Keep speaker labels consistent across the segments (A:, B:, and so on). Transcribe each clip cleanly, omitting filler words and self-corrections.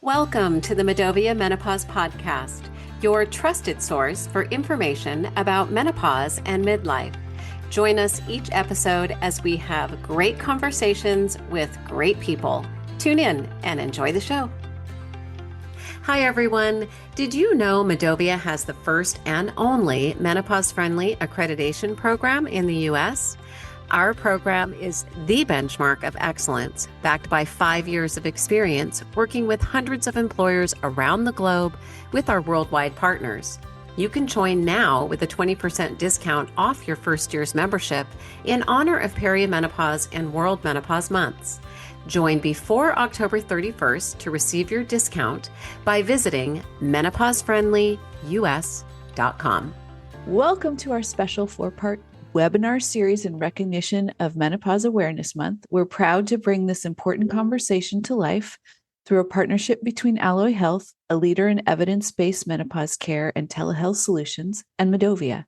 A: Welcome to the Medovia Menopause Podcast, your trusted source for information about menopause and midlife. Join us each episode as we have great conversations with great people. Tune in and enjoy the show. Hi, everyone. Did you know Medovia has the first and only menopause-friendly accreditation program in the U.S.? Our program is the benchmark of excellence, backed by 5 years of experience working with hundreds of employers around the globe with our worldwide partners. You can join now with a 20% discount off your first year's membership in honor of perimenopause and World Menopause Months. Join before October 31st to receive your discount by visiting menopausefriendlyus.com.
B: Welcome to our special 4-part webinar series in recognition of Menopause Awareness Month. We're proud to bring this important conversation to life through a partnership between Alloy Health, a leader in evidence-based menopause care and telehealth solutions, and Medovia,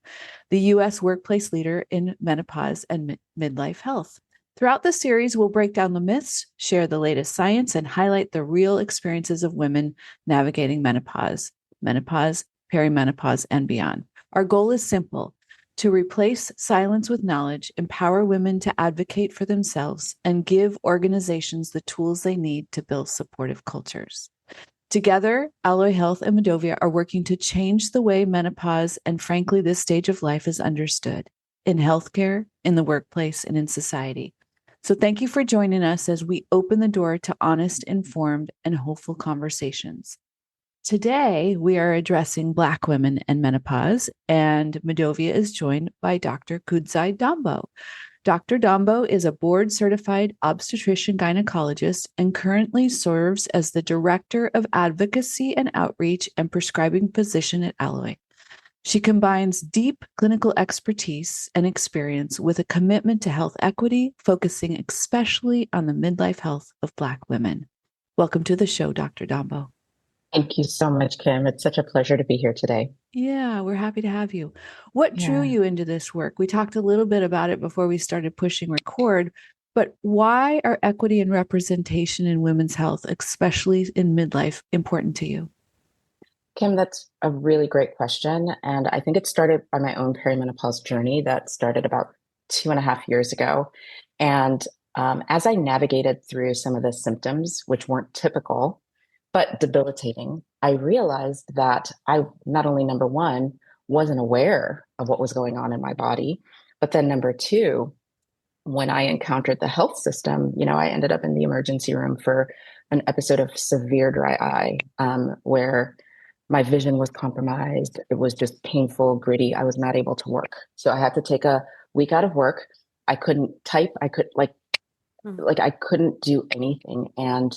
B: the U.S. workplace leader in menopause and midlife health. Throughout the series, we'll break down the myths, share the latest science, and highlight the real experiences of women navigating menopause, perimenopause, and beyond. Our goal is simple: to replace silence with knowledge, empower women to advocate for themselves, and give organizations the tools they need to build supportive cultures. Together, Alloy Health and Medovia are working to change the way menopause and, frankly, this stage of life is understood in healthcare, in the workplace, and in society. So thank you for joining us as we open the door to honest, informed, and hopeful conversations. Today, we are addressing Black women and menopause, and Medovia is joined by Dr. Kudzai Dombo. Dr. Dombo is a board-certified obstetrician-gynecologist and currently serves as the Director of Advocacy and Outreach and Prescribing Physician at Alloy. She combines deep clinical expertise and experience with a commitment to health equity, focusing especially on the midlife health of Black women. Welcome to the show, Dr. Dombo.
C: Thank you so much, Kim. It's such a pleasure to be here today.
B: Yeah, we're happy to have you. What drew you into this work? We talked a little bit about it before we started pushing record, but why are equity and representation in women's health, especially in midlife, important to you?
C: Kim, that's a really great question. And I think it started by my own perimenopause journey that started about 2.5 years ago. And as I navigated through some of the symptoms, which weren't typical, but debilitating, I realized that I not only, number one, wasn't aware of what was going on in my body, but then number two, when I encountered the health system, I ended up in the emergency room for an episode of severe dry eye, where my vision was compromised. It was just painful, gritty. I was not able to work. So I had to take a week out of work. I couldn't type. I couldn't do anything. And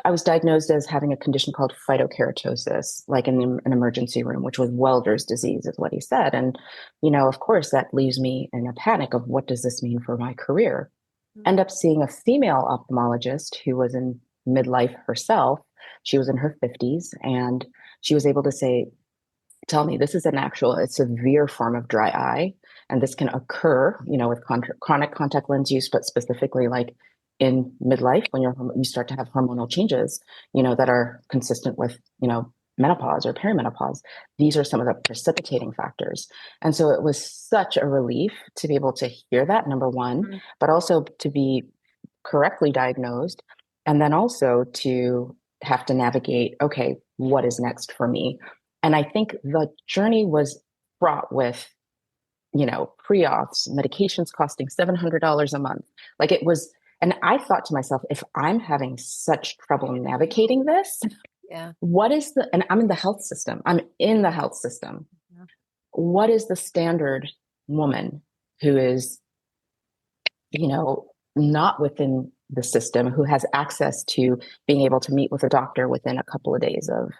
C: I was diagnosed as having a condition called phytokeratosis, like in an emergency room, which was welder's disease, is what he said. And, of course, that leaves me in a panic of what does this mean for my career? End up seeing a female ophthalmologist who was in midlife herself. She was in her 50s, and she was able to tell me this is a severe form of dry eye. And this can occur, with chronic contact lens use, but specifically like in midlife, when you start to have hormonal changes, that are consistent with, menopause or perimenopause. These are some of the precipitating factors. And so it was such a relief to be able to hear that, number one, but also to be correctly diagnosed. And then also to have to navigate, okay, what is next for me? And I think the journey was fraught with, pre-auths, medications costing $700 a month. Like it was. And I thought to myself, if I'm having such trouble navigating this, and I'm in the health system. Yeah. What is the standard woman who is, not within the system, who has access to being able to meet with a doctor within a couple of days of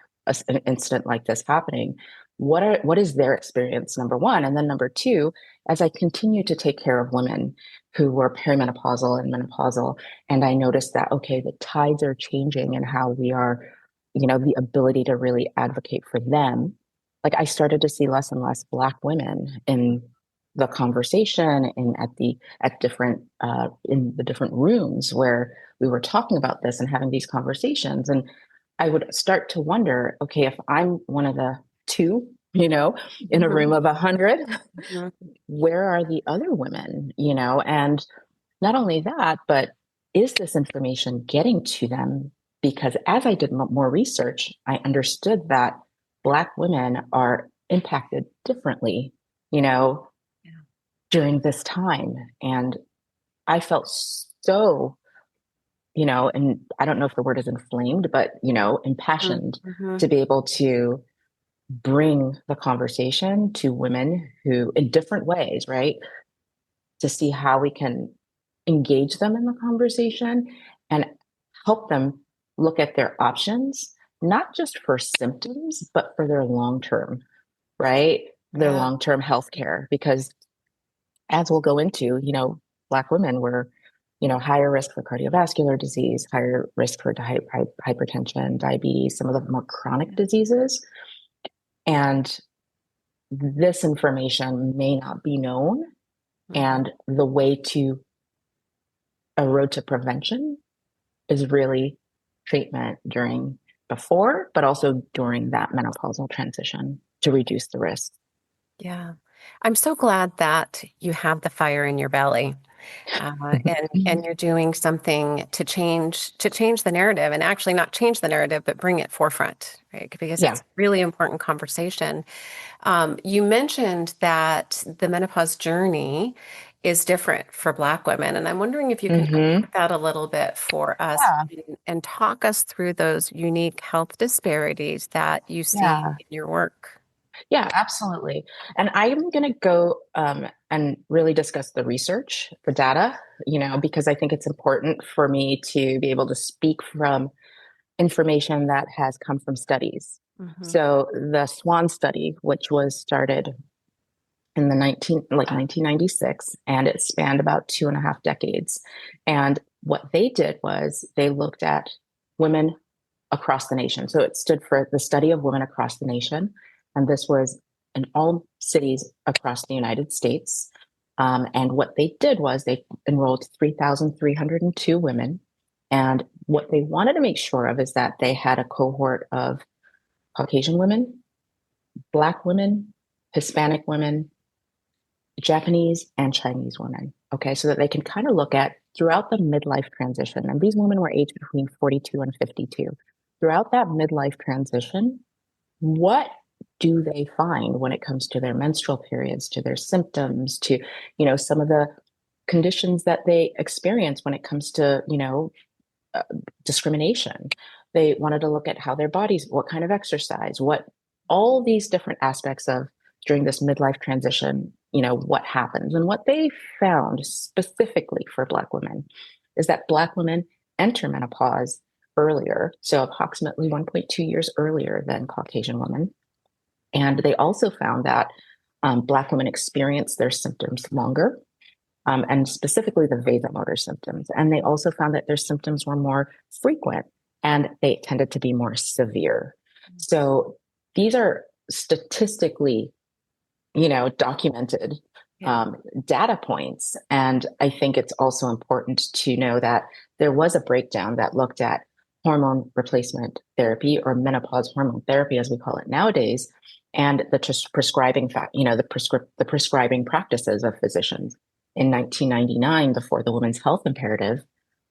C: an incident like this happening? What is their experience, number one? And then number two, as I continue to take care of women who were perimenopausal and menopausal, and I noticed that, okay, the tides are changing and how we are, the ability to really advocate for them. Like I started to see less and less Black women in the conversation and at different in the different rooms where we were talking about this and having these conversations. And I would start to wonder, okay, if I'm one of the two, in a room of 100, where are the other women, and not only that, but is this information getting to them? Because as I did more research, I understood that Black women are impacted differently, during this time. And I felt so, and I don't know if the word is inflamed, but, impassioned to be able to bring the conversation to women who, in different ways, right, to see how we can engage them in the conversation and help them look at their options, not just for symptoms, but for their long term, right? Their long term healthcare. Because as we'll go into, Black women were, higher risk for cardiovascular disease, higher risk for hypertension, diabetes, some of the more chronic diseases. And this information may not be known. And the way to a road to prevention is really treatment before, but also during that menopausal transition to reduce the risk.
A: Yeah. I'm so glad that you have the fire in your belly, and you're doing something to change the narrative, and actually not change the narrative, but bring it forefront, right? Because it's a really important conversation. You mentioned that the menopause journey is different for Black women, and I'm wondering if you can unpack that a little bit for us and talk us through those unique health disparities that you see in your work.
C: Yeah, absolutely. And I'm going to go and really discuss the research, the data, because I think it's important for me to be able to speak from information that has come from studies. So the SWAN study, which was started in the 1996, and it spanned about 2.5 decades. And what they did was they looked at women across the nation. So it stood for the study of women across the nation. And this was in all cities across the United States. And what they did was they enrolled 3,302 women. And what they wanted to make sure of is that they had a cohort of Caucasian women, Black women, Hispanic women, Japanese, and Chinese women. Okay, so that they can kind of look at throughout the midlife transition. And these women were aged between 42 and 52. Throughout that midlife transition, what do they find when it comes to their menstrual periods, to their symptoms, to, some of the conditions that they experience when it comes to, discrimination? They wanted to look at how their bodies, what kind of exercise, all these different aspects of during this midlife transition, what happens. And what they found specifically for Black women is that Black women enter menopause earlier, so approximately 1.2 years earlier than Caucasian women. And they also found that Black women experience their symptoms longer, and specifically the vasomotor symptoms. And they also found that their symptoms were more frequent and they tended to be more severe. So these are statistically, documented data points. And I think it's also important to know that there was a breakdown that looked at hormone replacement therapy, or menopause hormone therapy, as we call it nowadays, and the prescribing the prescribing practices of physicians. In 1999, before the Women's Health Imperative,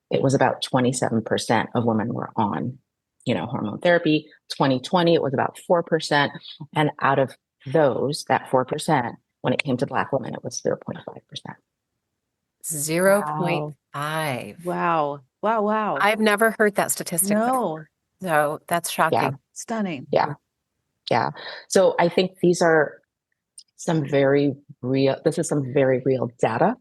C: it was about 27% of women were on, hormone therapy. 2020, it was about 4%. And out of those, that 4%, when it came to Black women, it was 0.5%.
A: 0.5.
B: Wow. Wow.
A: I've never heard that statistic before. So that's shocking.
C: Yeah.
B: Stunning.
C: Yeah. So I think these are some very real data.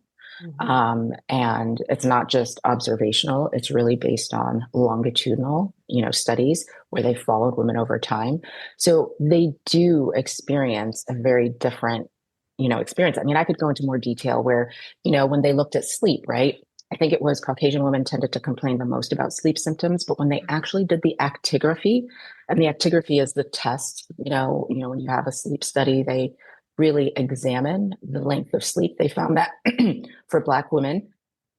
C: And it's not just observational, it's really based on longitudinal, studies where they followed women over time. So they do experience a very different, experience. I mean, I could go into more detail where, when they looked at sleep, right? I think it was Caucasian women tended to complain the most about sleep symptoms, but when they actually did the actigraphy, and the actigraphy is the test, when you have a sleep study, they really examine the length of sleep, they found that for Black women,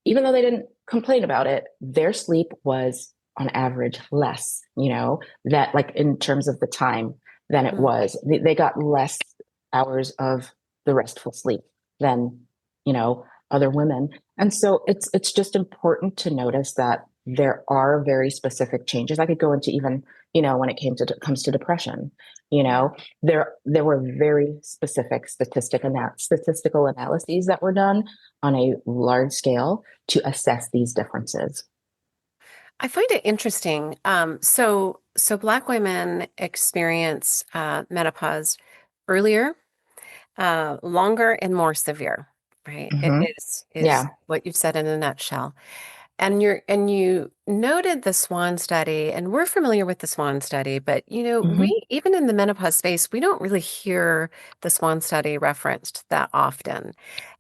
C: even though they didn't complain about it, their sleep was on average less, that like in terms of the time than it was. They got less hours of the restful sleep than, other women. And so it's just important to notice that there are very specific changes. I could go into even, when it comes to depression, there were very specific statistical analyses that were done on a large scale to assess these differences.
A: I find it interesting. So Black women experience menopause earlier, longer, and more severe, right?
C: Mm-hmm.
A: Is
C: Yeah.
A: what you've said in a nutshell. And you noted the SWAN study, and we're familiar with the SWAN study, but
C: Mm-hmm.
A: we even in the menopause space, we don't really hear the SWAN study referenced that often.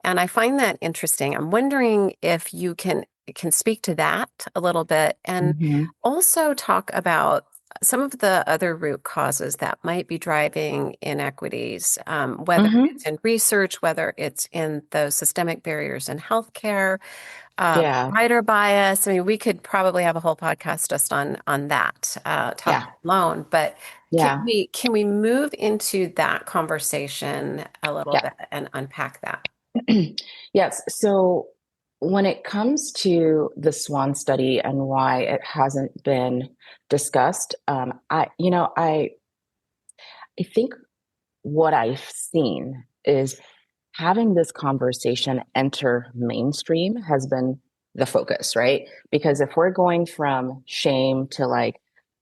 A: And I find that interesting. I'm wondering if you can speak to that a little bit and
C: Mm-hmm.
A: also talk about some of the other root causes that might be driving inequities, whether
C: Mm-hmm.
A: it's in research, whether it's in those systemic barriers in healthcare,
C: Yeah.
A: writer bias. I mean, we could probably have a whole podcast just on that topic
C: Yeah.
A: alone. But can
C: Yeah.
A: we move into that conversation a little
C: Yeah.
A: bit and unpack that?
C: Yes. So when it comes to the SWAN study and why it hasn't been discussed, I think what I've seen is having this conversation enter mainstream has been the focus, right? Because if we're going from shame to like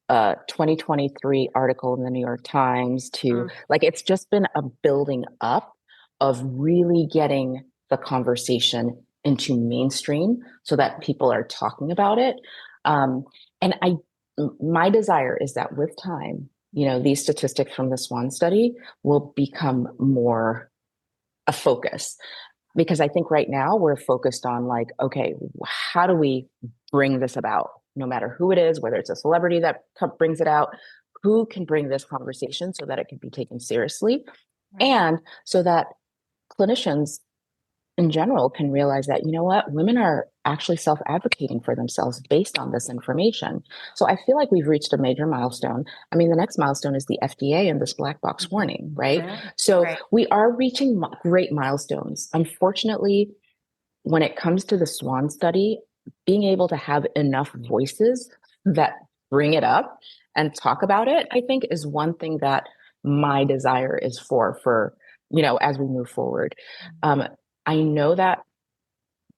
C: a 2023 article in the New York Times to like, it's just been a building up of really getting the conversation into mainstream so that people are talking about it. And my desire is that with time, these statistics from the SWAN study will become more a focus, because I think right now we're focused on like, okay, how do we bring this about? No matter who it is, whether it's a celebrity that brings it out, who can bring this conversation so that it can be taken seriously, and so that clinicians in general can realize that, what, women are actually self-advocating for themselves based on this information. So I feel like we've reached a major milestone. I mean, the next milestone is the FDA and this black box warning, right? So we are reaching great milestones. Unfortunately, when it comes to the SWAN study, being able to have enough voices that bring it up and talk about it, I think is one thing that my desire is for, as we move forward. I know that,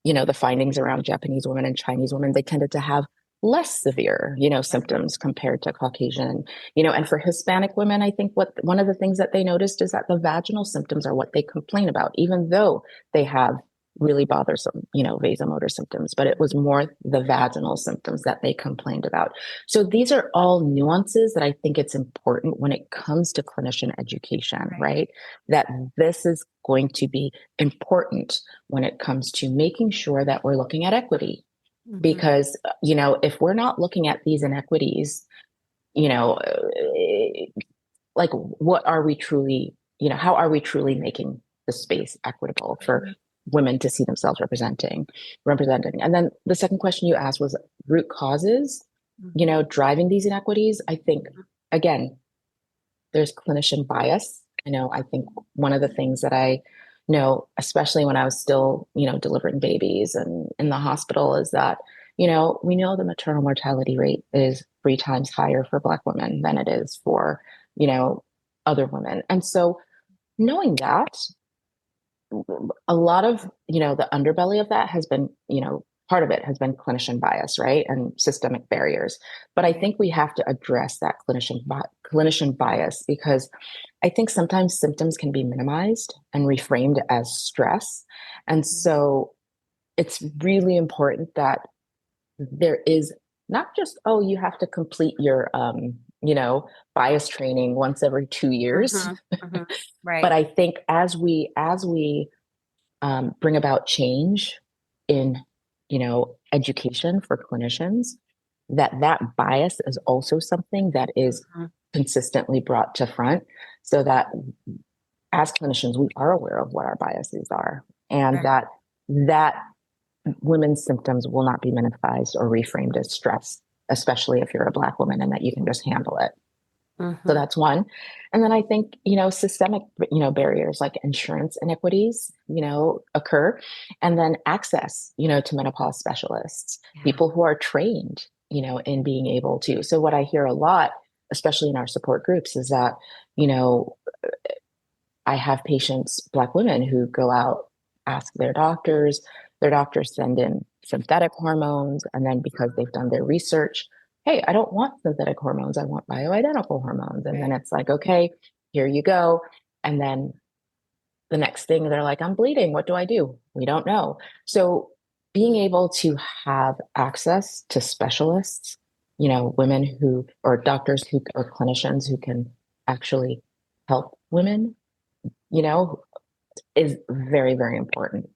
C: the findings around Japanese women and Chinese women, they tended to have less severe, symptoms compared to Caucasian, and for Hispanic women, I think one of the things that they noticed is that the vaginal symptoms are what they complain about, even though they have really bothersome, vasomotor symptoms, but it was more the vaginal symptoms that they complained about. So these are all nuances that I think it's important when it comes to clinician education, right? That this is going to be important when it comes to making sure that we're looking at equity. Because, if we're not looking at these inequities, like what are we truly, how are we truly making the space equitable for women to see themselves representing? And then the second question you asked was root causes, driving these inequities. I think, again, there's clinician bias. I think one of the things that I know, especially when I was still, delivering babies and in the hospital, is that, we know the maternal mortality rate is 3 times higher for Black women than it is for, other women. And so knowing that, a lot of, the underbelly of that has been, part of it has been clinician bias, right? And systemic barriers. But I think we have to address that clinician bias, because I think sometimes symptoms can be minimized and reframed as stress. And so it's really important that there is not just, oh, you have to complete your, bias training once every 2 years.
A: Right.
C: But I think as we bring about change in, education for clinicians, that bias is also something that is consistently brought to front, so that as clinicians, we are aware of what our biases are, and
A: Right.
C: that women's symptoms will not be minimized or reframed as stress, especially if you're a Black woman, and that you can just handle it. So
A: Mm-hmm.
C: that's one. And then I think, systemic, barriers like insurance inequities, occur. And then access, to menopause specialists,
A: Yeah.
C: people who are trained, in being able to. So what I hear a lot, especially in our support groups, is that, I have patients, Black women, who go out, ask their doctors send in synthetic hormones. And then because they've done their research, hey, I don't want synthetic hormones, I want bioidentical hormones. And then
A: Right.
C: it's like, okay, here you go. And then the next thing they're like, I'm bleeding. What do I do? We don't know. So being able to have access to specialists, women who, or doctors who, or clinicians who can actually help women, you know, is very, very important.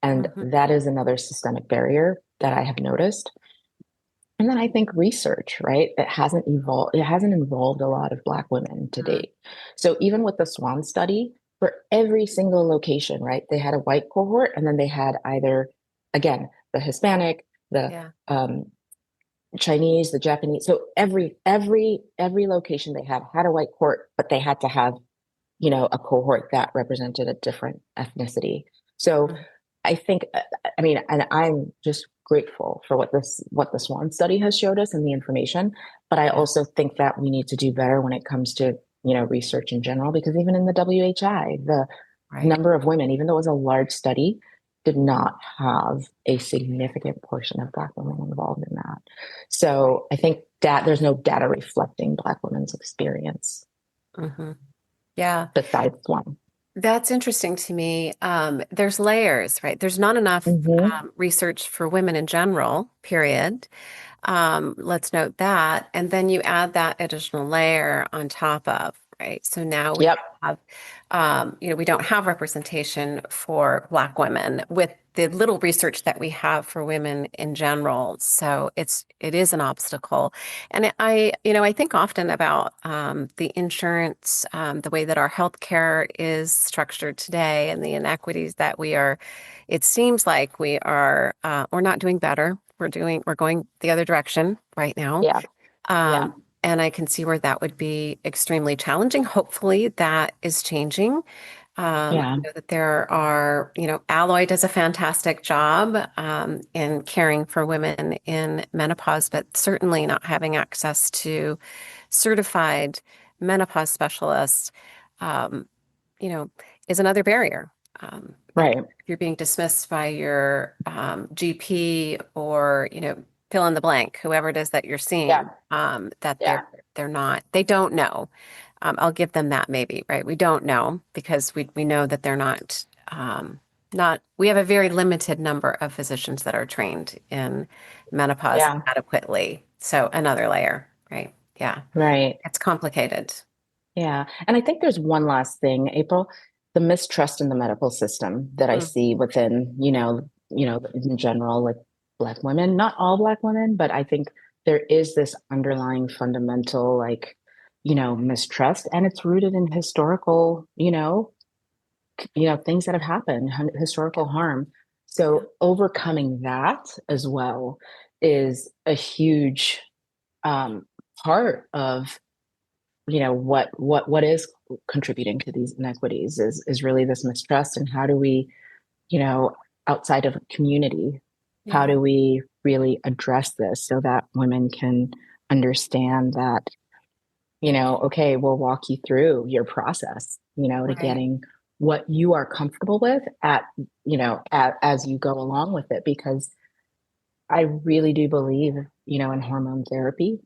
C: And
A: Mm-hmm.
C: that is another systemic barrier that I have noticed. And then I think research, right? It hasn't involved a lot of Black women to date. So even with the SWAN study, for every single location, right, they had a white cohort, and then they had either, again, the Hispanic, the
A: Yeah.
C: Chinese, the Japanese. So every location they had a white cohort, but they had to have, a cohort that represented a different ethnicity. So
A: Mhm.
C: I think, and I'm just grateful for what the SWAN study has showed us and the information. But I
A: Yeah.
C: also think that we need to do better when it comes to, research in general, because even in the WHI, the
A: Right.
C: number of women, even though it was a large study, did not have a significant portion of Black women involved in that. So I think that there's no data reflecting Black women's experience
A: Mm-hmm. Yeah.
C: besides SWAN.
A: That's interesting to me. There's layers, right? There's not enough
C: Mm-hmm.
A: research for women in general, period. Let's note that. And then you add that additional layer on top of, right? So now we
C: Yep.
A: have, we don't have representation for Black women with the little research that we have for women in general. So it is an obstacle. And I think often about the insurance, the way that our healthcare is structured today and the inequities that it seems like we're not doing better. We're going the other direction right now.
C: Yeah. Yeah.
A: And I can see where that would be extremely challenging. Hopefully that is changing. I
C: Yeah.
A: know that there are, Alloy does a fantastic job in caring for women in menopause, but certainly not having access to certified menopause specialists, um, you know, is another barrier.
C: Right.
A: If you're being dismissed by your GP or, fill in the blank, whoever it is that you're seeing,
C: Yeah.
A: that
C: Yeah.
A: they don't know. I'll give them that maybe, right? We don't know because we know that they're we have a very limited number of physicians that are trained in menopause
C: Yeah.
A: adequately. So another layer, right? Yeah.
C: Right.
A: It's complicated.
C: Yeah. And I think there's one last thing, April, the mistrust in the medical system that I
A: Mm,
C: see within, in general, like Black women, not all Black women, but I think there is this underlying fundamental, like, mistrust, and it's rooted in historical, things that have happened, historical harm.
A: yeah.
C: So overcoming that as well is a huge part of what is contributing to these inequities is really this mistrust. And how do we, you know outside of a community, how
A: Yeah.
C: do we really address this so that women can understand that, okay, we'll walk you through your process, to
A: Right.
C: getting what you are comfortable with as you go along with it. Because I really do believe, in hormone therapy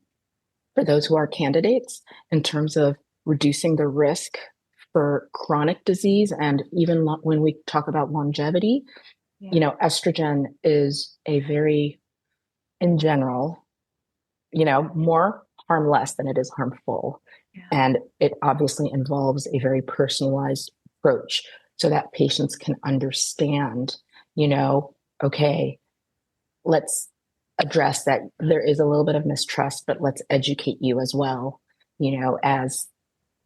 C: for those who are candidates, in terms of reducing the risk for chronic disease. And even when we talk about longevity,
A: Yeah.
C: estrogen is a very, in general, more harmless than it is harmful.
A: Yeah.
C: And it obviously involves a very personalized approach so that patients can understand, okay, let's address that there is a little bit of mistrust, but let's educate you as well, as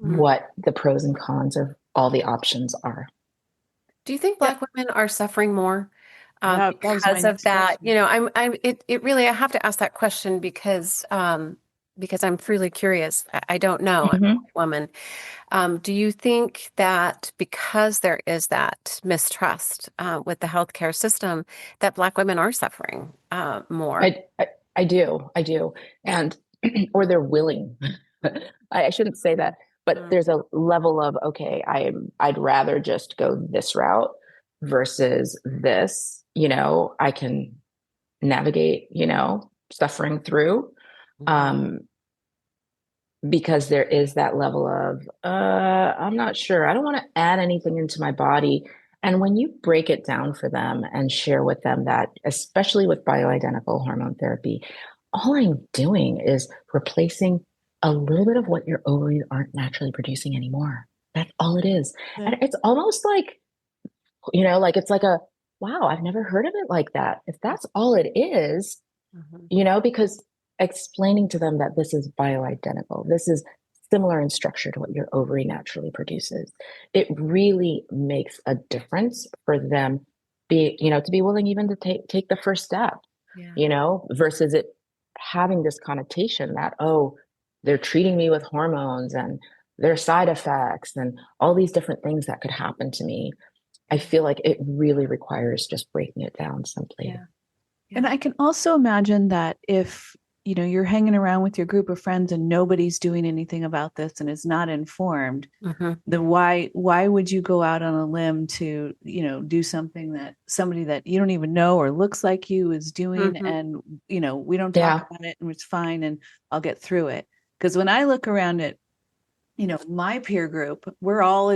A: Mm,
C: what the pros and cons of all the options are.
A: Do you think Black women are suffering more
B: That was my
A: because of
B: next
A: that?
B: question.
A: It really, I have to ask that question because I'm truly curious. I don't know. I'm a
C: Mm-hmm.
A: white woman. Do you think that because there is that mistrust with the healthcare system, that Black women are suffering more?
C: I do. And, or they're willing. I shouldn't say that, but
A: Mm,
C: there's a level of, okay, I'd rather just go this route versus this, I can navigate, suffering through.
A: mhm.
C: Um, because there is that level of, I'm not sure. I don't want to add anything into my body. And when you break it down for them and share with them that, especially with bioidentical hormone therapy, all I'm doing is replacing a little bit of what your ovaries aren't naturally producing anymore. That's all it is.
B: Yeah.
C: And it's almost like, like it's like wow, I've never heard of it like that. If that's all it is,
A: Mhm.
C: because explaining to them that this is bioidentical, this is similar in structure to what your ovary naturally produces, it really makes a difference for them to be willing even to take the first step,
A: Yeah.
C: versus it having this connotation that, oh, they're treating me with hormones and their side effects and all these different things that could happen to me. I feel like it really requires just breaking it down simply.
A: Yeah.
B: And
A: Yeah.
B: I can also imagine that if, you're hanging around with your group of friends and nobody's doing anything about this and is not informed,
A: Mhm.
B: then why would you go out on a limb to, do something that somebody that you don't even know or looks like you is doing,
A: Mhm.
B: and, we don't talk
C: Yeah.
B: about it and it's fine and I'll get through it. Because when I look around at, my peer group, we're all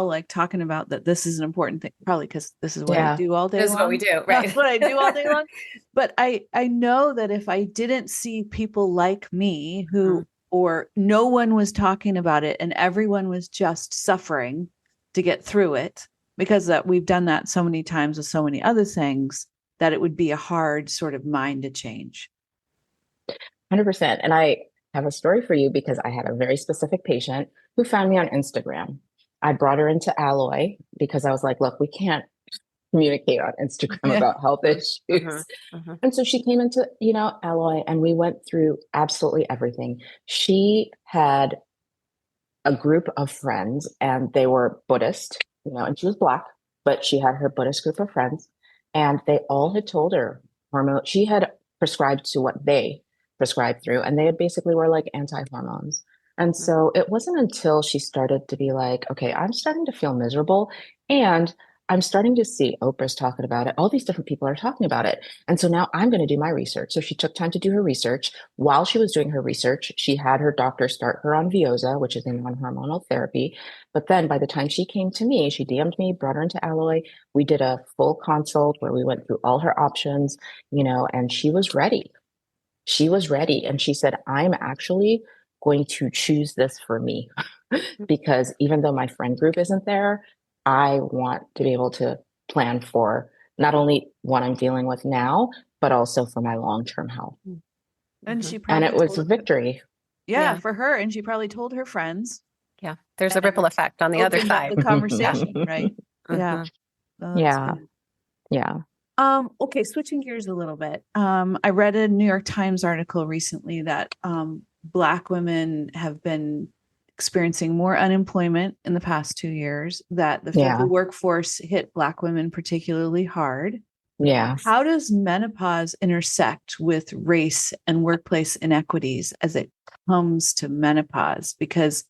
B: like talking about that this is an important thing, probably because this is what I
C: Yeah.
B: do all day
A: This is what we
B: long.
A: do,
B: That's
A: right?
B: what I do all day long. But I know that if I didn't see people like me
A: Mhm.
B: or no one was talking about it and everyone was just suffering to get through it, because that we've done that so many times with so many other things, that it would be a hard sort of mind to change.
C: 100%. And I have a story for you because I had a very specific patient who found me on Instagram. I brought her into Alloy because I was like, look, we can't communicate on Instagram
B: Yeah.
C: about health
A: Mhm.
C: issues.
A: Mhm.
C: And so she came into, Alloy, and we went through absolutely everything. She had a group of friends and they were Buddhist, and she was Black, but she had her Buddhist group of friends, and they all had told her hormone. She had prescribed to what they prescribed through, and they basically were like anti-hormones. And
A: Mhm.
C: so it wasn't until she started to be like, okay, I'm starting to feel miserable, and I'm starting to see Oprah's talking about it. All these different people are talking about it. And so now I'm going to do my research. So she took time to do her research. While she was doing her research, she had her doctor start her on Veoza, which is a non-hormonal therapy. But then by the time she came to me, she DM'd me, brought her into Alloy. We did a full consult where we went through all her options, and she was ready. She was ready. And she said, I'm actually going to choose this for me because even though my friend group isn't there, I want to be able to plan for not only what I'm dealing with now, but also for my long-term health.
B: And she
A: Mhm.
C: And it
B: probably
C: was
B: told
C: a victory.
B: yeah,
A: Yeah.
B: for her. And she probably told her friends
A: Yeah. There's a ripple
B: and
A: effect on the other
B: opened up the
A: side. Yeah.
B: conversation, right? Yeah.
A: Mhm.
B: Oh, that's
C: Yeah.
B: good.
C: Yeah.
B: Okay, switching gears a little bit. I read a New York Times article recently that Black women have been experiencing more unemployment in the past 2 years, that the
C: Yeah.
B: federal workforce hit Black women particularly hard.
C: Yeah.
B: How does menopause intersect with race and workplace inequities as it comes to menopause? Because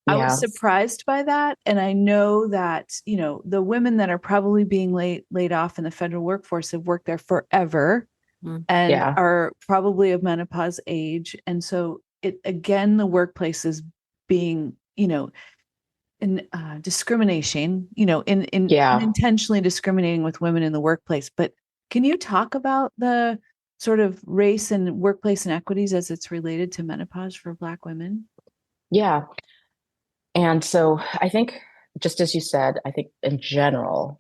B: I was
C: Yeah.
B: surprised by that. And I know that, the women that are probably being laid off in the federal workforce have worked there forever
A: Mhm.
B: and
C: Yeah.
B: are probably of menopause age. And so again, the workplace is being, in discrimination, in
C: Yeah.
B: unintentionally discriminating with women in the workplace. But can you talk about the sort of race and workplace inequities as it's related to menopause for Black women?
C: Yeah. And so I think, just as you said, I think in general,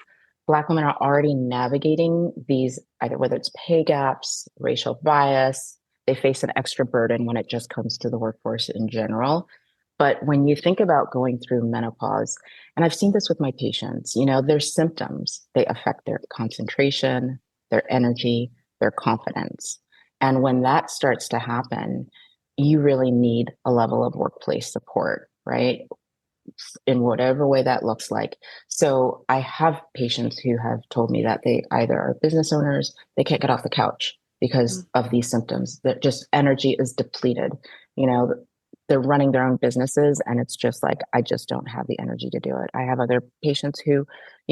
C: Black women are already navigating these, either whether it's pay gaps, racial bias, they face an extra burden when it just comes to the workforce in general. But when you think about going through menopause, and I've seen this with my patients, their symptoms, they affect their concentration, their energy, their confidence. And when that starts to happen, you really need a level of workplace support, right? In whatever way that looks like. So I have patients who have told me that they either are business owners, they can't get off the couch because of these symptoms, that just energy is depleted. They're running their own businesses and it's just like, I just don't have the energy to do it. I have other patients who,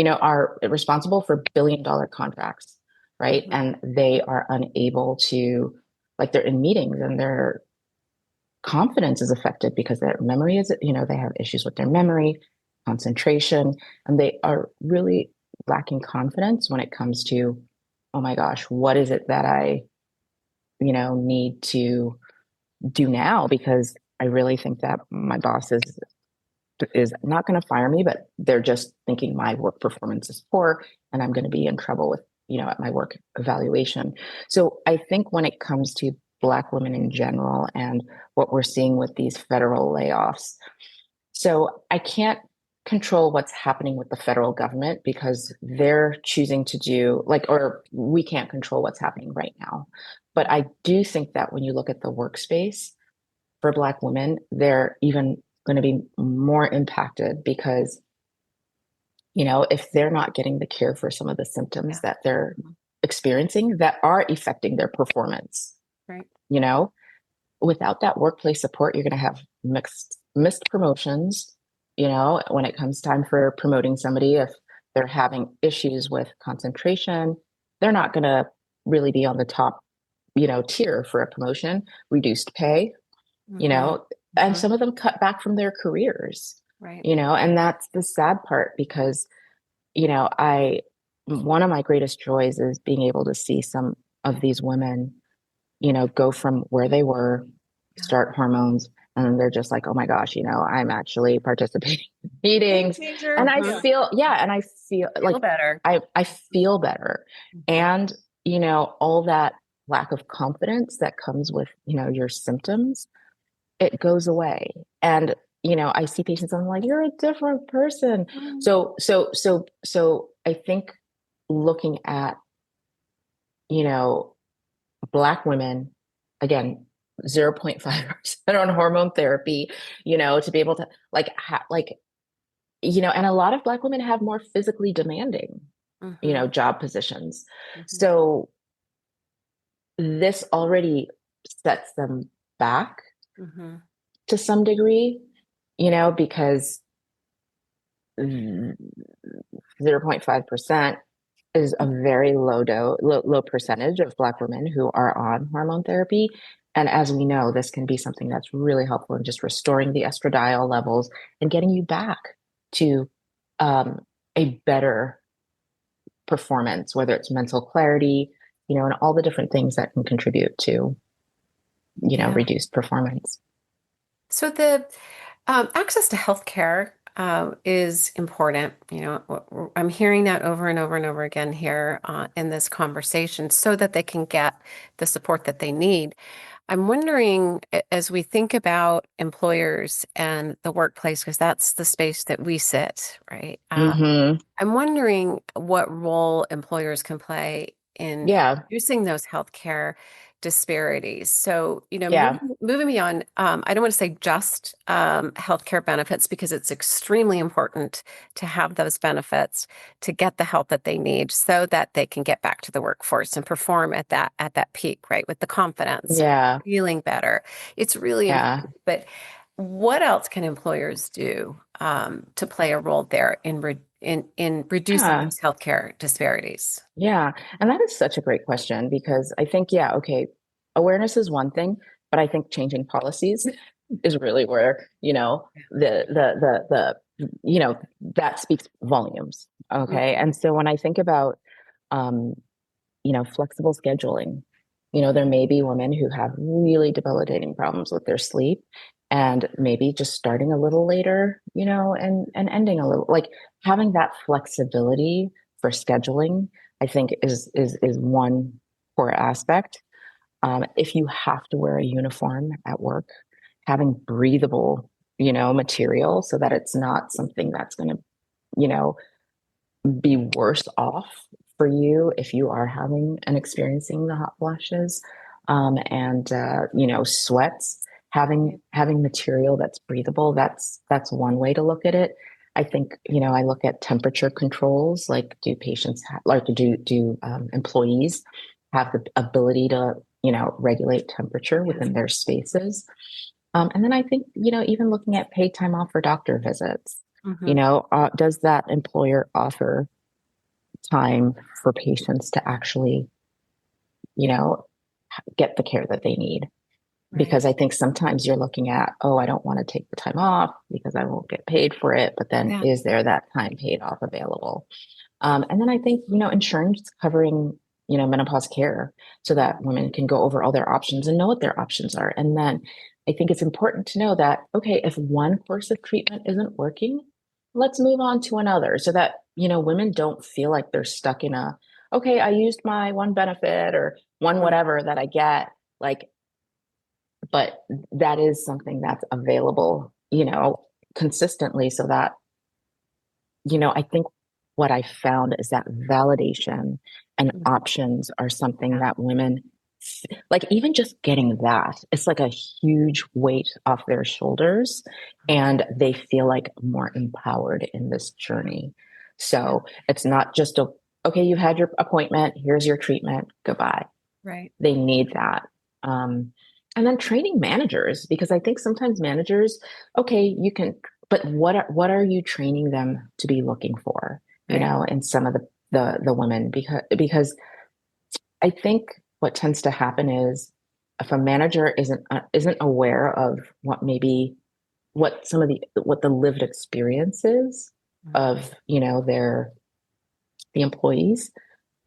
C: are responsible for $1 billion contracts, right? And they are unable to, like, they're in meetings and their confidence is affected because their memory is, they have issues with their memory, concentration, and they are really lacking confidence when it comes to, oh my gosh, what is it that I, need to do now? Because I really think that my boss is not going to fire me, but they're just thinking my work performance is poor and I'm going to be in trouble with, at my work evaluation. So I think when it comes to Black women in general and what we're seeing with these federal layoffs, so I can't control what's happening with the federal government because they're choosing to do or we can't control what's happening right now. But I do think that when you look at the workspace for Black women, they're even going to be more impacted because, if they're not getting the care for some of the symptoms that they're experiencing that are affecting their performance,
A: right?
C: Without that workplace support, you're going to have missed promotions. When it comes time for promoting somebody, if they're having issues with concentration, they're not going to really be on the top, tier for a promotion, reduced pay, and some of them cut back from their careers,
A: right?
C: And that's the sad part because, one of my greatest joys is being able to see some of these women, go from where they were, start hormones, and then they're just like, oh my gosh, I'm actually participating in meetings. And I feel, and I feel like
A: better.
C: I feel better. And, all that lack of confidence that comes with, your symptoms, it goes away. And, I see patients, I'm like, you're a different person. So I think looking at, Black women, again, 0.5% on hormone therapy, to be able to and a lot of Black women have more physically demanding, job positions. So this already sets them back to some degree, because 0.5% is a very low percentage of Black women who are on hormone therapy. And as we know, this can be something that's really helpful in just restoring the estradiol levels and getting you back to a better performance, whether it's mental clarity, and all the different things that can contribute to, reduced performance.
A: So the access to healthcare is important. I'm hearing that over and over and over again here in this conversation so that they can get the support that they need. I'm wondering, as we think about employers and the workplace, because that's the space that we sit, right? I'm wondering what role employers can play in reducing those healthcare disparities. So, moving beyond, I don't want to say just healthcare benefits because it's extremely important to have those benefits to get the help that they need so that they can get back to the workforce and perform at that peak, right? With the confidence, feeling better. It's really important. But what else can employers do to play a role there in reducing those healthcare disparities?
C: Yeah. And that is such a great question because I think, awareness is one thing, but I think changing policies is really where, that speaks volumes. Okay. And so when I think about, flexible scheduling, there may be women who have really debilitating problems with their sleep and maybe just starting a little later, and ending a little, like having that flexibility for scheduling, I think is one core aspect. If you have to wear a uniform at work, having breathable material so that it's not something that's going to, you know, be worse off for you if you are having and experiencing the hot flashes, and sweats. Having material that's breathable, that's one way to look at it. I think, I look at temperature controls. Like, do patients do employees have the ability to regulate temperature within their spaces? And then I think, even looking at paid time off for doctor visits. Does that employer offer time for patients to actually, get the care that they need?
A: Right.
C: Because I think sometimes you're looking at, oh, I don't want to take the time off because I won't get paid for it. But then is there that time paid off available? And then I think, insurance covering, menopause care so that women can go over all their options and know what their options are. And then I think it's important to know that, okay, if one course of treatment isn't working, let's move on to another so that, women don't feel like they're stuck in okay, I used my one benefit or one whatever that I get. Like, but that is something that's available, consistently so that, I think what I found is that validation and options are something that women, like, even just getting that, it's like a huge weight off their shoulders and they feel like more empowered in this journey. So it's not just okay, you had your appointment, here's your treatment, goodbye.
A: Right.
C: They need that. And then training managers, because I think sometimes managers, okay, you can, but what are you training them to be looking for, in some of the women, because I think what tends to happen is if a manager isn't aware of what the lived experience is of, the employees,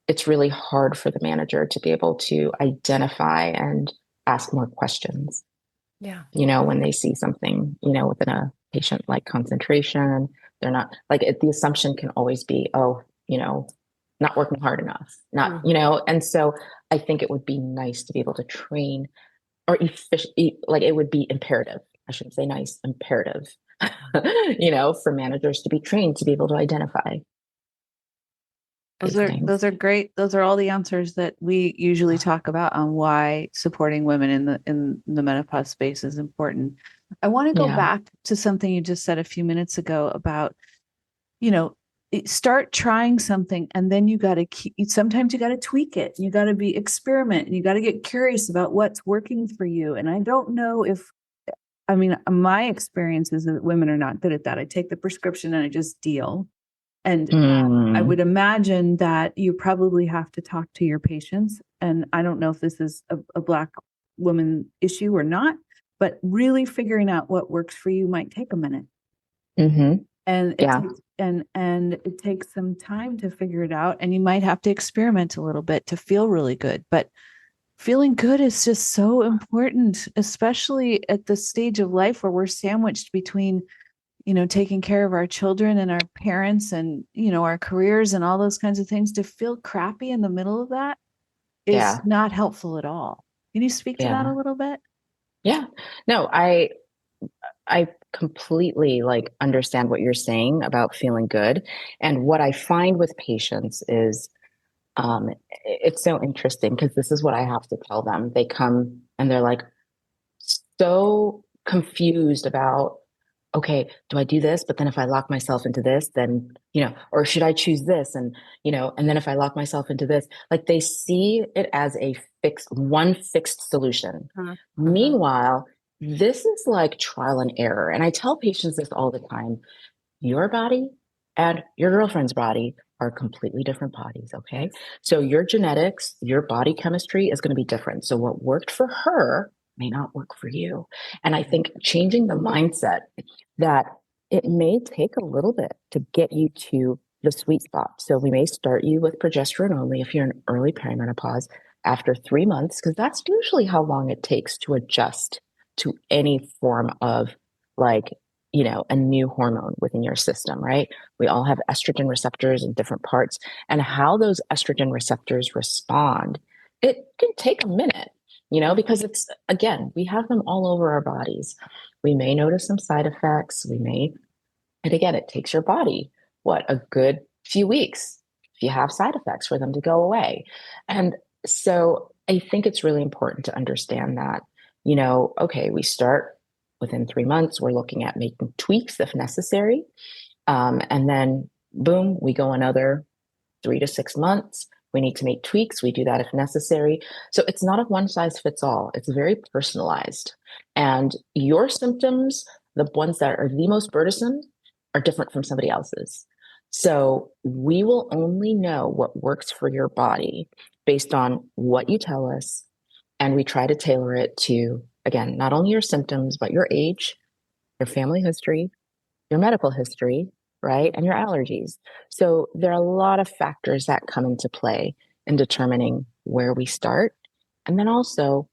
C: it's really hard for the manager to be able to identify and ask more questions.
A: Yeah.
C: When they see something, within a patient like concentration, they're not like the assumption can always be, oh, not working hard enough, not, and so I think it would be nice to be able to train or like it would be imperative. I shouldn't say nice, imperative, for managers to be trained to be able to identify.
B: Those are great. Those are all the answers that we usually talk about on why supporting women in the menopause space is important. I want to go back to something you just said a few minutes ago about, start trying something and then sometimes you got to tweak it. You got to experiment and you got to get curious about what's working for you. And I don't know my experience is that women are not good at that. I take the prescription and I just deal. And I would imagine that you probably have to talk to your patients. And I don't know if this is a Black woman issue or not, but really figuring out what works for you might take a minute.
C: Mm-hmm.
B: And it takes some time to figure it out. And you might have to experiment a little bit to feel really good. But feeling good is just so important, especially at the stage of life where we're sandwiched between taking care of our children and our parents and, our careers and all those kinds of things. To feel crappy in the middle of that is not helpful at all. Can you speak to that a little bit?
C: Yeah, no, I completely understand what you're saying about feeling good. And what I find with patients is, it's so interesting because this is what I have to tell them. They come and they're like so confused about, okay, do I do this? But then if I lock myself into this, then, or should I choose this? And, and then if I lock myself into this, like they see it as one fixed solution. Meanwhile, this is like trial and error. And I tell patients this all the time. Your body and your girlfriend's body are completely different bodies. Okay. So your genetics, your body chemistry is going to be different. So what worked for her may not work for you. And I think changing the mindset that it may take a little bit to get you to the sweet spot. So we may start you with progesterone only if you're in early perimenopause after 3 months, because that's usually how long it takes to adjust to any form of a new hormone within your system, right? We all have estrogen receptors in different parts, and how those estrogen receptors respond, it can take a minute. because it's, again, we have them all over our bodies. We may notice some side effects. And again, it takes your body, a good few weeks if you have side effects for them to go away. And so I think it's really important to understand that, okay, we start within 3 months, we're looking at making tweaks if necessary. And then boom, we go another 3 to 6 months. We need to make tweaks. We do that if necessary. So it's not a one size fits all. It's very personalized. And your symptoms, the ones that are the most burdensome, are different from somebody else's. So we will only know what works for your body based on what you tell us. And we try to tailor it to, again, not only your symptoms, but your age, your family history, your medical history, right? And your allergies. So there are a lot of factors that come into play in determining where we start. And then also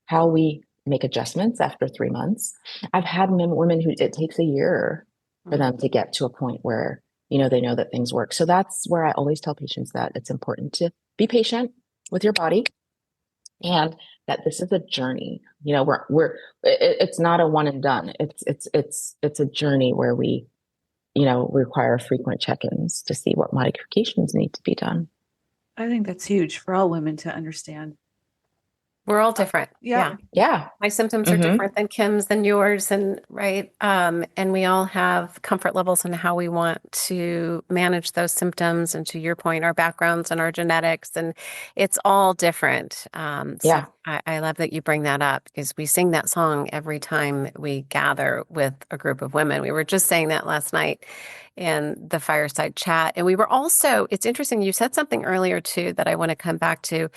C: how we make adjustments after 3 months. I've had women who it takes a year for them to get to a point where, they know that things work. So that's where I always tell patients that it's important to be patient with your body and that this is a journey. It's not a one and done. It's a journey where we, require frequent check-ins to see what modifications need to be done.
B: I think that's huge for all women to understand.
A: We're all different.
B: Yeah.
A: My symptoms are different than Kim's, than yours, and right. And we all have comfort levels on how we want to manage those symptoms. And to your point, our backgrounds and our genetics, and it's all different. So I love that you bring that up because we sing that song every time we gather with a group of women. We were just saying that last night in the fireside chat. And we were also, it's interesting, you said something earlier too that I want to come back to.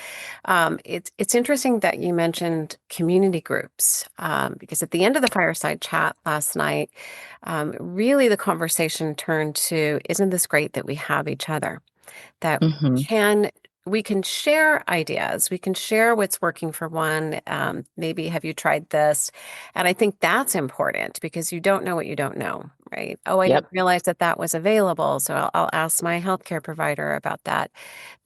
A: It's interesting that you mentioned community groups because at the end of the fireside chat last night, really the conversation turned to, isn't this great that we have each other? That we can share ideas. We can share what's working for one. Maybe have you tried this? And I think that's important because you don't know what you don't know, right? Oh, I didn't realize that was available. So I'll ask my healthcare provider about that.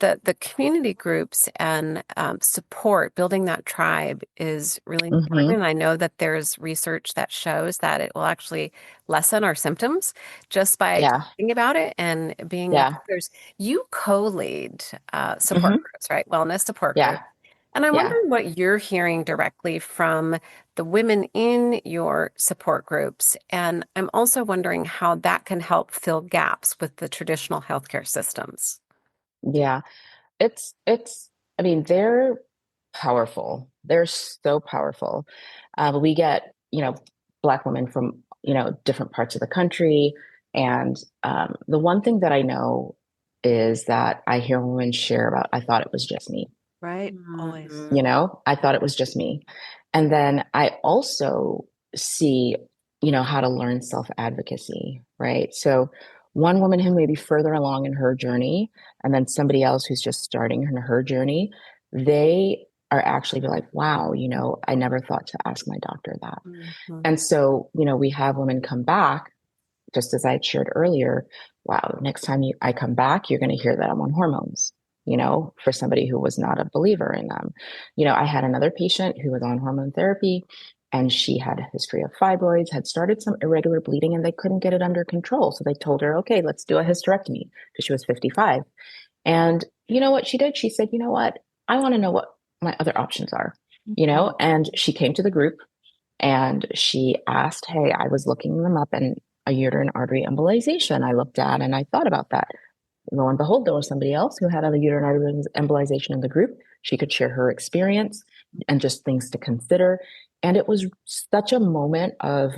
A: The community groups and support, building that tribe is really important. And I know that there's research that shows that it will actually lessen our symptoms just by talking about it and being with others. You co-lead support groups, right? Wellness support groups. And I'm wondering what you're hearing directly from the women in your support groups. And I'm also wondering how that can help fill gaps with the traditional healthcare systems.
C: Yeah. I mean, they're powerful. They're so powerful. We get, Black women from, different parts of the country. And the one thing that I know is that I hear women share about, I thought it was just me.
B: Right. Always.
C: I thought it was just me. And then I also see, how to learn self-advocacy, right? So one woman who may be further along in her journey, and then somebody else who's just starting in her journey, they are actually be like, wow, I never thought to ask my doctor that. And so, we have women come back, just as I had shared earlier, wow, next time I come back, you're going to hear that I'm on hormones, for somebody who was not a believer in them. I had another patient who was on hormone therapy and she had a history of fibroids, had started some irregular bleeding and they couldn't get it under control. So they told her, okay, let's do a hysterectomy because she was 55. And you know what she did? She said, you know what? I want to know what my other options are, and she came to the group and she asked, hey, I was looking them up and a uterine artery embolization I looked at and I thought about that. Lo and behold, there was somebody else who had a uterine artery embolization in the group. She could share her experience and just things to consider. And it was such a moment of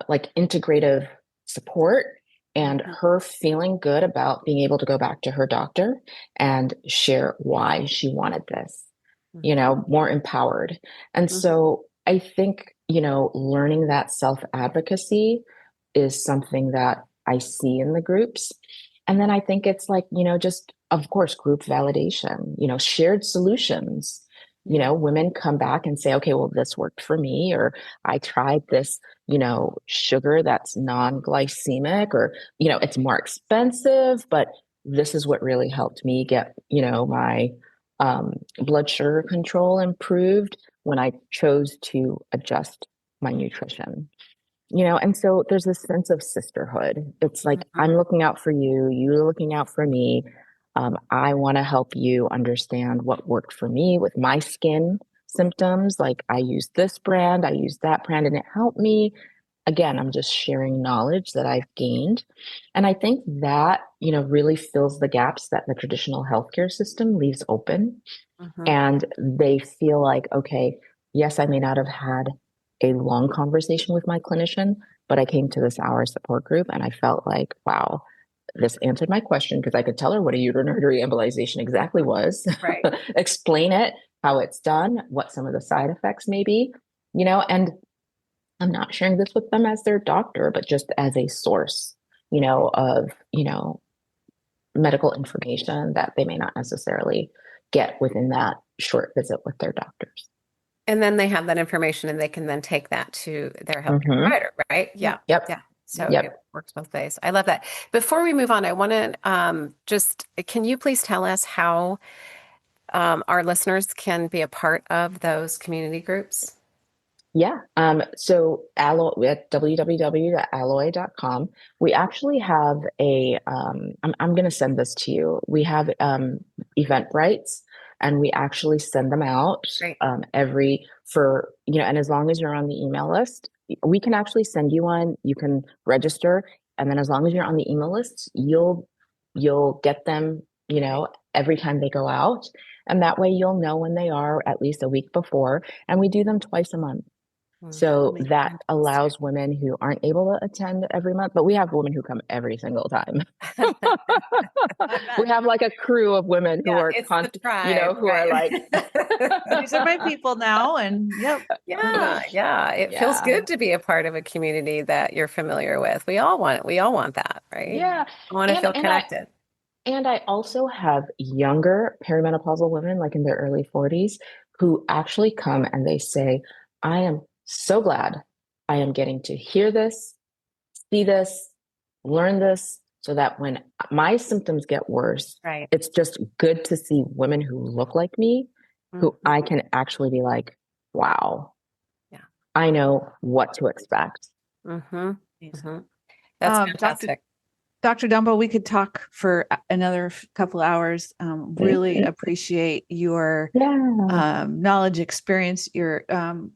C: like integrative support and her feeling good about being able to go back to her doctor and share why she wanted this, more empowered. And so I think, learning that self-advocacy is something that I see in the groups. And then I think it's like, just, of course, group validation, shared solutions. Women come back and say, okay, well, this worked for me, or I tried this, sugar that's non-glycemic, or, it's more expensive, but this is what really helped me get, my Blood sugar control improved when I chose to adjust my nutrition. And so there's this sense of sisterhood. It's like, I'm looking out for you, you're looking out for me. I want to help you understand what worked for me with my skin symptoms. Like, I use this brand, I use that brand, and it helped me. Again, I'm just sharing knowledge that I've gained. And I think that, really fills the gaps that the traditional healthcare system leaves open. And they feel like, okay, yes, I may not have had a long conversation with my clinician, but I came to this hour support group and I felt like, wow, this answered my question, because I could tell her what a uterine artery embolization exactly was,
A: right.
C: Explain it, how it's done, what some of the side effects may be, and I'm not sharing this with them as their doctor, but just as a source, of, medical information that they may not necessarily get within that short visit with their doctors.
A: And then they have that information and they can then take that to their healthcare provider, right? Yeah.
C: Yep.
A: Yeah. So it works both ways. I love that. Before we move on, I want to can you please tell us how our listeners can be a part of those community groups?
C: Yeah. So Alloy at www.alloy.com, we actually have I'm going to send this to you. We have Eventbrites, and we actually send them out and as long as you're on the email list, we can actually send you one. You can register. And then as long as you're on the email list, you'll get them, every time they go out. And that way you'll know when they are at least a week before. And we do them twice a month. So that allows women who aren't able to attend every month, but we have women who come every single time. We have like a crew of women who are who are like,
B: these are my people now. And
A: it feels good to be a part of a community that you're familiar with. We all want that, right?
C: Yeah.
A: I want to feel connected.
C: And I also have younger perimenopausal women, like in their early 40s, who actually come and they say, I am so glad I am getting to hear this, see this, learn this, so that when my symptoms get worse, it's just good to see women who look like me, who I can actually be like, wow, I know what to expect.
A: That's fantastic.
B: Dr. Dombo, we could talk for another couple hours. Really appreciate your knowledge, experience, your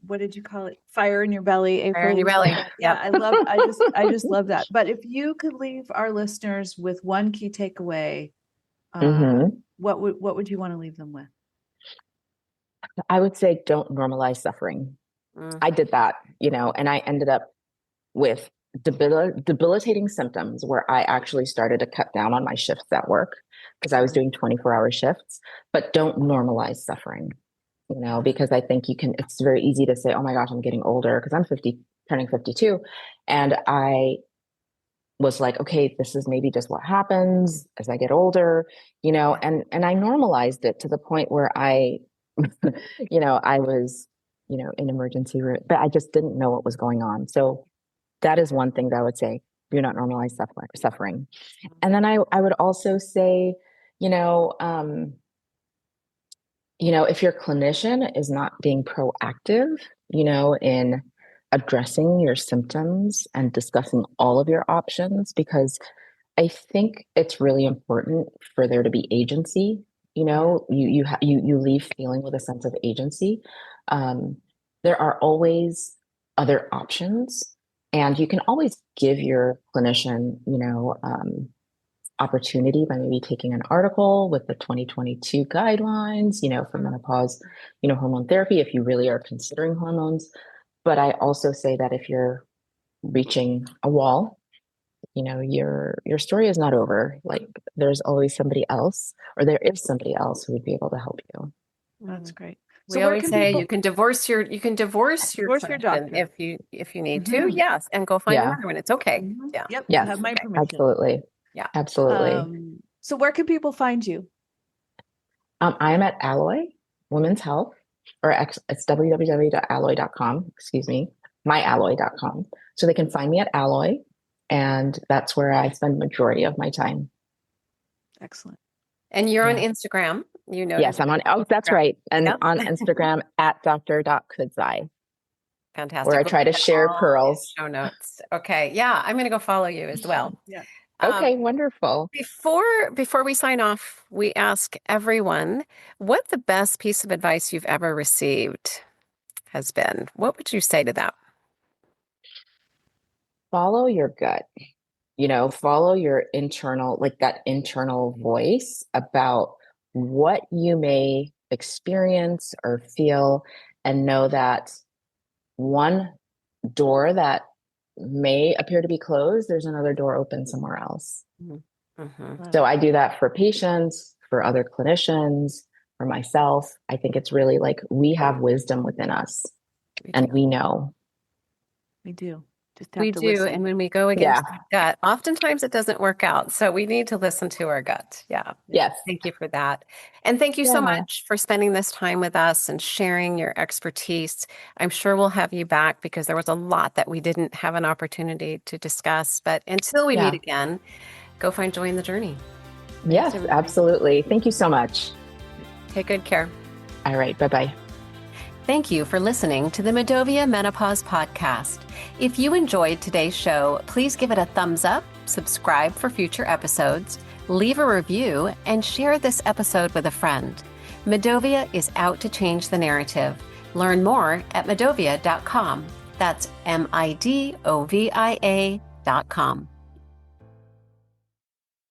B: what did you call it? Fire in your belly. April.
A: Fire in your belly.
B: Yeah, I just love that. But if you could leave our listeners with one key takeaway, what would you want to leave them with?
C: I would say, don't normalize suffering. I did that, and I ended up with debilitating symptoms where I actually started to cut down on my shifts at work because I was doing 24-hour shifts. But don't normalize suffering, because I think it's very easy to say, oh my gosh, I'm getting older, because I'm turning 52. And I was like, okay, this is maybe just what happens as I get older, and I normalized it to the point where I was, in emergency room, but I just didn't know what was going on. So that is one thing that I would say: do not normalize suffering. And then I would also say, if your clinician is not being proactive, in addressing your symptoms and discussing all of your options, because I think it's really important for there to be agency. You leave feeling with a sense of agency. There are always other options. And you can always give your clinician, opportunity by maybe taking an article with the 2022 guidelines, for menopause, hormone therapy, if you really are considering hormones. But I also say that if you're reaching a wall, your story is not over. Like, there's always somebody else, or there is somebody else who would be able to help you.
B: That's great.
A: We always say you can divorce your doctor if you need to, yes, and go find another one. It's okay. Yeah.
B: Yep.
C: Yes.
B: Have my permission.
C: Absolutely.
A: Yeah.
C: Absolutely.
B: So where can people find you?
C: I'm at Alloy Women's Health, or it's www.alloy.com. Excuse me, myalloy.com. So they can find me at Alloy, and that's where I spend the majority of my time.
B: Excellent.
A: And you're on Instagram You know.
C: Yes, I'm on. Oh, that's right. And
A: Yep.
C: on Instagram at dr.kudzai,
A: Fantastic.
C: where I
A: We'll
C: try to
A: put
C: share
A: all
C: pearls.
A: show notes. Okay. Yeah, I'm going to go follow you as well.
B: Yeah.
C: Okay, wonderful.
A: Before we sign off, we ask everyone what the best piece of advice you've ever received has been. What would you say to that?
C: Follow your gut. Follow your internal, like that internal voice about what you may experience or feel, and know that one door that may appear to be closed, there's another door open somewhere else.
A: Mm-hmm.
C: So I do that for patients, for other clinicians, for myself. I think it's really like we have wisdom within us, and we know.
B: We do. Just have
A: We
B: to
A: do.
B: listen.
A: And when we go against the gut, oftentimes it doesn't work out. So we need to listen to our gut. Yeah.
C: Yes.
A: Thank you for that. And thank you so much for spending this time with us and sharing your expertise. I'm sure we'll have you back because there was a lot that we didn't have an opportunity to discuss. But until we meet again, go find joy in the journey.
C: Yes, absolutely. Thank you so much.
A: Take good care.
C: All right. Bye-bye.
A: Thank you for listening to the Medovia Menopause Podcast. If you enjoyed today's show, please give it a thumbs up, subscribe for future episodes, leave a review, and share this episode with a friend. Medovia is out to change the narrative. Learn more at medovia.com. That's MIDOVIA.com.